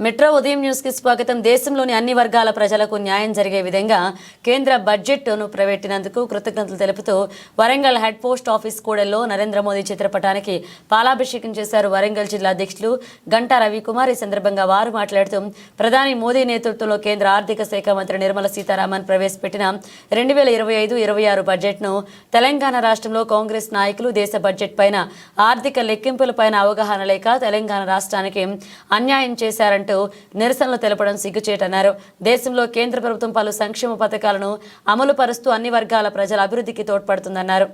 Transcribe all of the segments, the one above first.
Metro ఉదయం news కి స్వాగతం. దేశంలోని అన్ని వర్గాల ప్రజలకు న్యాయం జరిగే విధంగా కేంద్ర బడ్జెట్ను ప్రవేశపెట్టినందుకు కృతజ్ఞతలు తెలుపుతూ వరంగల్ హెడ్ పోస్ట్ ఆఫీస్ కూడల్లో నరేంద్ర మోదీ చిత్రపటానికి పాలాభిషేకం చేశారు వరంగల్ జిల్లా అధ్యక్షులు గంటా రవికుమార్. ఈ సందర్భంగా వారు మాట్లాడుతూ ప్రధాని మోదీ నేతృత్వంలో కేంద్ర ఆర్థిక శాఖ మంత్రి నిర్మలా సీతారామన్ ప్రవేశపెట్టిన 2025-26 బడ్జెట్ను తెలంగాణ రాష్ట్రంలో కాంగ్రెస్ నాయకులు దేశ బడ్జెట్ పైన ఆర్థిక లెక్కింపులపైన అవగాహన లేక తెలంగాణ రాష్ట్రానికి అన్యాయం చేశారంటూ నిరసనలు తెలపడం సిగ్గుచేటన్నారు. దేశంలో కేంద్ర ప్రభుత్వం పలు సంక్షేమ పథకాలను అమలు పరుస్తూ అన్ని వర్గాల ప్రజల అభివృద్ధికి తోడ్పడుతుందన్నారు.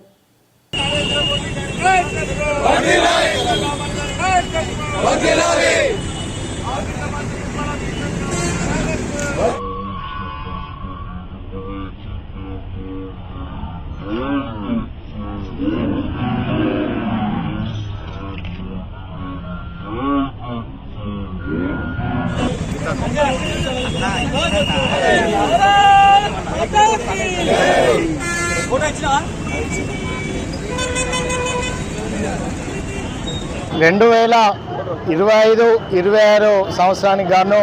రెండు 2025-26 సంవత్సరానికి గాను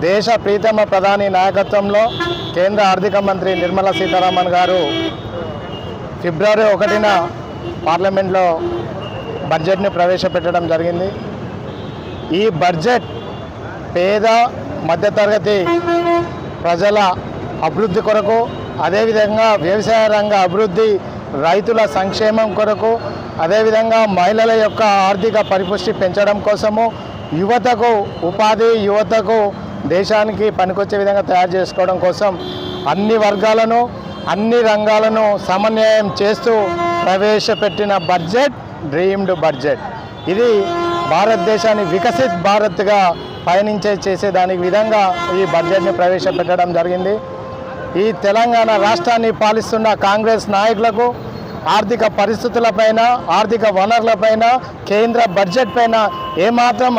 దేశ ప్రీతమ ప్రధాని నాయకత్వంలో కేంద్ర ఆర్థిక మంత్రి నిర్మలా సీతారామన్ గారు ఫిబ్రవరి 1న పార్లమెంట్లో బడ్జెట్ని ప్రవేశపెట్టడం జరిగింది. ఈ బడ్జెట్ పేద మధ్యతరగతి ప్రజల అభివృద్ధి కొరకు, అదేవిధంగా వ్యవసాయ రంగ అభివృద్ధి, రైతుల సంక్షేమం కొరకు, అదేవిధంగా మహిళల యొక్క ఆర్థిక పరిపుష్టి పెంచడం కోసము, యువతకు ఉపాధి, యువతకు దేశానికి పనికొచ్చే విధంగా తయారు చేసుకోవడం కోసం అన్ని వర్గాలను, అన్ని రంగాలను సమన్వయం చేస్తూ ప్రవేశపెట్టిన బడ్జెట్ డ్రీమ్డ్ బడ్జెట్. ఇది భారతదేశాన్ని వికసిత్ భారత్గా చేసేదానికి విధంగా ఈ బడ్జెట్ని ప్రవేశపెట్టడం జరిగింది. ఈ తెలంగాణ రాష్ట్రాన్ని పాలిస్తున్న కాంగ్రెస్ నాయకులకు ఆర్థిక పరిస్థితులపైన, ఆర్థిక వనరులపైన, కేంద్ర బడ్జెట్ పైన ఏమాత్రం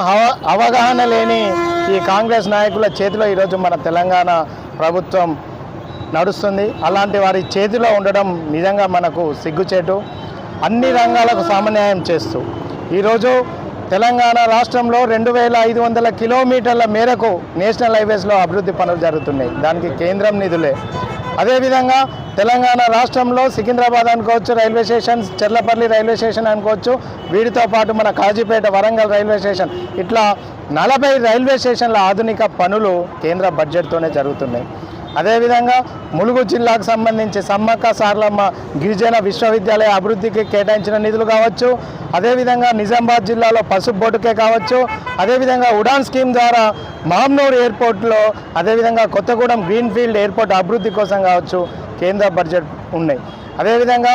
అవగాహన లేని ఈ కాంగ్రెస్ నాయకుల చేతిలో ఈరోజు మన తెలంగాణ ప్రభుత్వం నడుస్తుంది. అలాంటి వారి చేతిలో ఉండడం నిజంగా మనకు సిగ్గుచేటు. అన్ని రంగాలకు సమన్వయం చేస్తూ ఈరోజు తెలంగాణ రాష్ట్రంలో 2500 కిలోమీటర్ల మేరకు నేషనల్ హైవేస్లో అభివృద్ధి పనులు జరుగుతున్నాయి. దానికి కేంద్రం నిధులే. అదేవిధంగా తెలంగాణ రాష్ట్రంలో సికింద్రాబాద్ అనుకోవచ్చు, railway station, Cherlapalli railway station అనుకోవచ్చు, వీటితో పాటు మన కాజీపేట, వరంగల్ రైల్వే స్టేషన్, ఇట్లా 40 రైల్వే స్టేషన్ల ఆధునిక పనులు కేంద్ర బడ్జెట్తోనే జరుగుతున్నాయి. అదేవిధంగా ములుగు జిల్లాకు సంబంధించి సమ్మక్క సారలమ్మ గిరిజన విశ్వవిద్యాలయ అభివృద్ధికి కేటాయించిన నిధులు కావచ్చు, అదేవిధంగా నిజామాబాద్ జిల్లాలో పసుపు బోటుకే కావచ్చు, అదేవిధంగా ఉడాన్ స్కీమ్ ద్వారా మామ్నూర్ ఎయిర్పోర్ట్లో, అదేవిధంగా కొత్తగూడెం గ్రీన్ఫీల్డ్ ఎయిర్పోర్ట్ అభివృద్ధి కోసం కావచ్చు కేంద్ర బడ్జెట్ ఉన్నాయి. అదేవిధంగా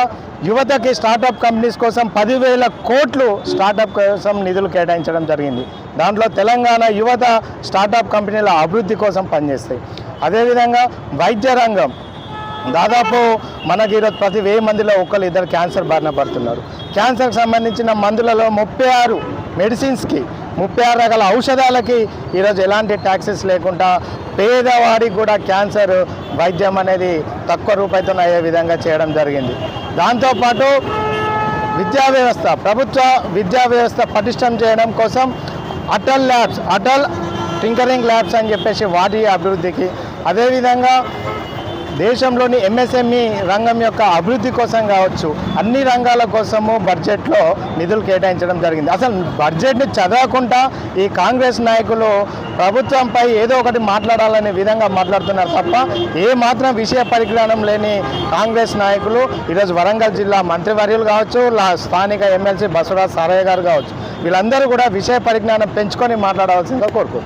యువతకి స్టార్టప్ కంపెనీస్ కోసం 10,000 కోట్లు స్టార్టప్ కోసం నిధులు కేటాయించడం జరిగింది. దాంట్లో తెలంగాణ యువత స్టార్టప్ కంపెనీల అభివృద్ధి కోసం పనిచేస్తాయి. అదేవిధంగా వైద్య రంగం, దాదాపు మనకి ఈరోజు ప్రతి 1000 మందిలో 1-2 క్యాన్సర్ బారిన పడుతున్నారు. క్యాన్సర్కి సంబంధించిన మందులలో 36 మెడిసిన్స్కి, 36 రకాల ఔషధాలకి ఈరోజు ఎలాంటి ట్యాక్సెస్ లేకుండా పేదవాడికి కూడా క్యాన్సర్ వైద్యం అనేది తక్కువ రూపాయతో అయ్యే విధంగా చేయడం జరిగింది. దాంతోపాటు విద్యా వ్యవస్థ, ప్రభుత్వ విద్యా వ్యవస్థ పటిష్టం చేయడం కోసం Atal labs, Atal tinkering labs అని చెప్పేసి వాటి అభివృద్ధికి, అదేవిధంగా దేశంలోని ఎంఎస్ఎంఈ రంగం యొక్క అభివృద్ధి కోసం కావచ్చు, అన్ని రంగాల కోసము బడ్జెట్లో నిధులు కేటాయించడం జరిగింది. అసలు బడ్జెట్ని చదవకుండా ఈ కాంగ్రెస్ నాయకులు ప్రభుత్వంపై ఏదో ఒకటి మాట్లాడాలనే విధంగా మాట్లాడుతున్నారు తప్ప ఏ మాత్రం విషయ పరిజ్ఞానం లేని కాంగ్రెస్ నాయకులు ఈరోజు వరంగల్ జిల్లా మంత్రివర్యులు కావచ్చు, స్థానిక ఎమ్మెల్సీ బసవరాజ్ సారయ్య గారు కావచ్చు, వీళ్ళందరూ కూడా విషయ పరిజ్ఞానం పెంచుకొని మాట్లాడవలసిందిగా కోరుకుంటున్నారు.